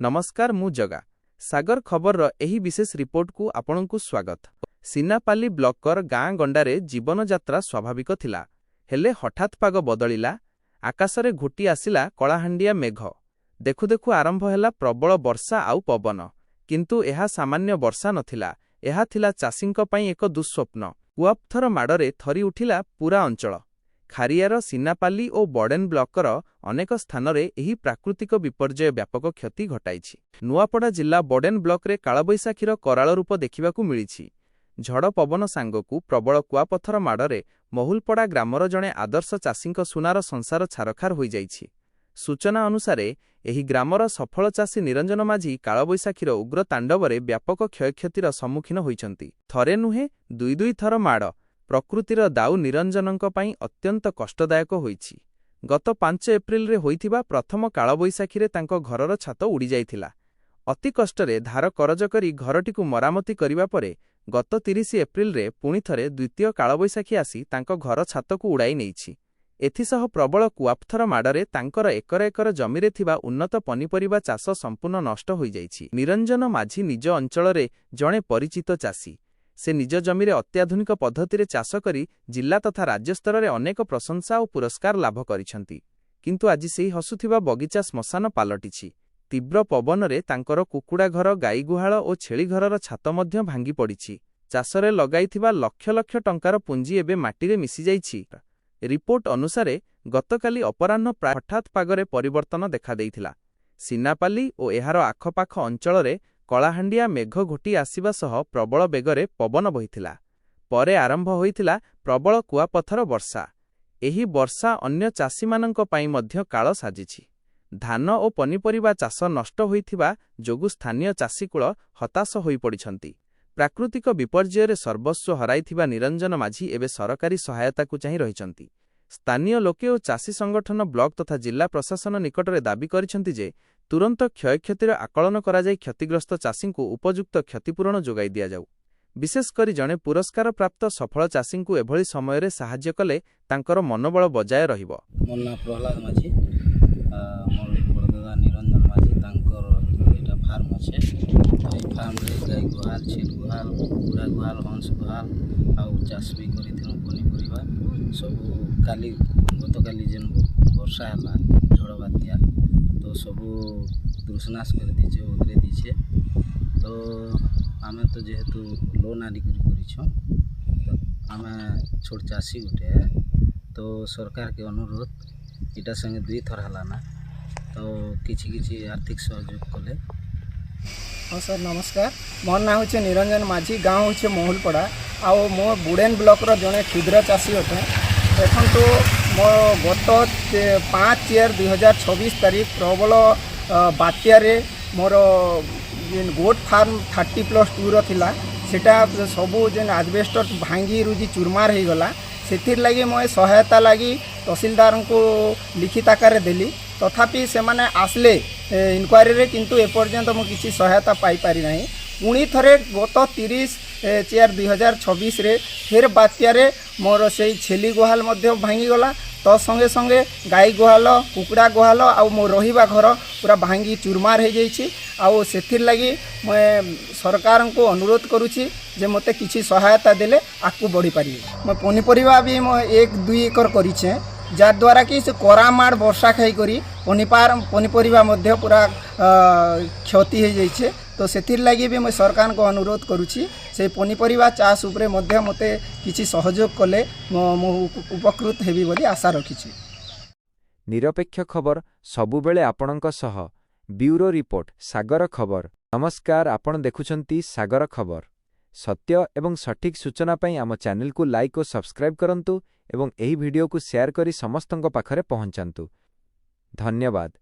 नमस्कार मु जगा सागर खबर एही विशेष रिपोर्ट को आपनकु स्वागत। सिनापाली ब्लॉकर गाँ गंडारे जीवन यात्रा स्वाभाविक थिला, हेले हठात पाग बदलिला। आकाशरे घोटी आसिला कलाहांडिया मेघ। देखु देखु आरंभ हैला प्रबल वर्षा आउ पवन। किंतु एहा सामान्य वर्षा नथिला, एहा थिला चाषींक पई एक दुस्वप्न। कुआपथर माडरे थरी उठिला पूरा अंचल। खारियार सिनापाली और बड़ेन ब्लॉकर अनेक स्थान रे एही प्राकृतिक विपर्यय व्यापक क्षति घटाइछि। नुआपड़ा जिला बड़ेन ब्लॉक रे कालबैशाखीर कराल रूप देखिबाकू मिलिछि। झड़ पवन सांगकू प्रबल कुआपथर माडरे महुलपड़ा ग्रामर जणे आदर्श चाषींक सुनार संसार छारखार होई जाइछि। सूचना अनुसारे एही ग्रामर सफल चाषी निरंजन माझी कालबैशाखीर उग्र तांडवरे व्यापक क्षयक्षतिर सम्मुखीन होइछन्ति। थरे नुहे दुई दुई थर माड़ प्रकृतिर दाऊ निरंजनଙ୍କ ପାଇଁ अत्यंत कष्टदायक होइछि। गत 5 एप्रिल रे होइथिबा प्रथम कालबैशाखीरे तांको घरर छात उड़ी जाइथिला। अति कष्टरे धार करज करी घरटिकु मरामती करिबा परे गत 30 एप्रिल रे पुणी थरे द्वितीय कालबैशाखी आसी तांको घर छातकु उड़ाई नेइछि। एथिसह प्रबल कुआपथर माडरे तांकर एकर एकर जमिरे थिबा उन्नत पनिपरिबा चाष संपूर्ण नष्ट होई जाइछि। निरंजन माझी निज अंचलरे जणे परिचित चाषी। से निज जमिरे अत्याधुनिक पद्धतिरे चाष करी जिला तथा राज्य स्तर रे अनेक प्रशंसा और पुरस्कार लाभ करिसंती। किंतु आज सेही हसुथिबा बगीचा श्मशान पालटिछि। तीव्र पवन रे तांकर कुकुड़ा घर, गाई गुहाल और छेली घरर छात मध्य भांगी पड़िछि। चाषरे लगाइथिबा लक्ष लक्ष टंकार पुंजी एबे माटीरे मिसी जाइछि। रिपोर्ट अनुसारे गतकाली अपराह्न प्राय हठात पागरे परिवर्तन देखा देइथिला। सिनापाली और एहार आखपाख अंचलरे कलाहांडिया मेघ घोटी आसिबा सह प्रबल बेगरे पवन बहिथिला। परे आरंभ होइथिला प्रबल कुआपथर वर्षा। एही वर्षा अन्य चाषीमानंक पई मध्य काळ साजिछि। धान और पनिपरिबा चाष नष्ट होइथिबा जोगु स्थानीय चाषीकूल हताश होई पड़िछन्ति। प्राकृतिक विपर्यय सर्वस्व हराइथिबा निरंजन माझी एबे सरकारी सहायता को चाहि रहिछन्ति। स्थानीय लोके और चाषी संगठन ब्लॉक तथा जिला प्रशासन निकटरे दाबी करिछन्ति जे तुरंत क्षयक्षतिर आकलन करा जाय क्षतिग्रस्त चाषी को उपयुक्त क्षतिपूरण जोगाई दिया जाऊ। विशेष करी जणे पुरस्कार प्राप्त सफल चाषी को एभली समय रे साहाय्य कले तांकर मनोबल बजाय रहिबो। मोर ना प्रहलाद माझी, मोर बड़दादा निरंजन माझी, तांकर एटा फार्म अछि। एई फार्म रे गाय गुहाल, छेल गुहाल, कुकुड़ा गुहाल, हंस गुहाल आउ चाष भी करिथिनु पनिपरिबा सब। काली गतकाली जेन वर्षा हला झड़ बात्या तो सबू तृष्णाश कर दीचे, उतरे दीचे। तो आम तो जेहेतु लोन आदि तो आम छोट चाषी गोटे, तो सरकार के अनुरोध इटा संगे 2 थर हलाना, तो किछि किछि आर्थिक सहयोग कले। हाँ सर नमस्कार, मोर ना हूँ निरंजन माझी, गाँव हूँ महुलपड़ा आउ मो बुड़ेन ब्लॉकर जड़े क्षुद्र चाषी अटे। देखो तो मो गत 5/4/2026 तारीख प्रबल बात्यारे मोर गोट फार्म 30+2 थिला सेटा सबू जेन आजबेस्टर भांगी रुजी चूरमार हो गला। से लगी मैं सहायता लगी तहसीलदार को लिखित आकार देली, तथापि से माने आसले इनक्वारी रे, किंतु एपर्यंत मु किसी सहायता पाई पारि नाही। पुणी थरे गत 30/4/2026 रे फिर बात्यारे मोर से छेली गुहाल मध्य भांगी गला। तो संगे संगे गाई गुहाल, कुकुड़ा गुहाल आउ मो रहिबा घर पूरा भांगी चूरमार हो जाइछि। आउ सेथिर लगी मैं सरकार को अनुरोध करुछि जे मते किछि सहायता देले आकु बढ़ी पारि। मैं पनिपरिबा भी मो 1-2 एकर करिछे, जार द्वारा कि से करामाड़ वर्षा खाई करी पनिपरिबा मध्य पूरा क्षति हो जाइछे। तो सेथिर लगी भी मैं सरकार को अनुरोध करुछि से पनिपरिबा चाष उपरे मध्य मते किछि सहयोग कले मो उपकृत हेबी बोली आशा रखिछि। निरपेक्ष खबर सबुबेले आपणक सह। ब्यूरो रिपोर्ट सागर खबर। नमस्कार, आपण देखुछंती सागर खबर। सत्य एवं सठिक सूचना पई आम चैनल को लाइक और सब्सक्राइब करंतु एवं एही वीडियो को शेयर करी समस्तंक पाखरे पहुंचांतु। धन्यवाद।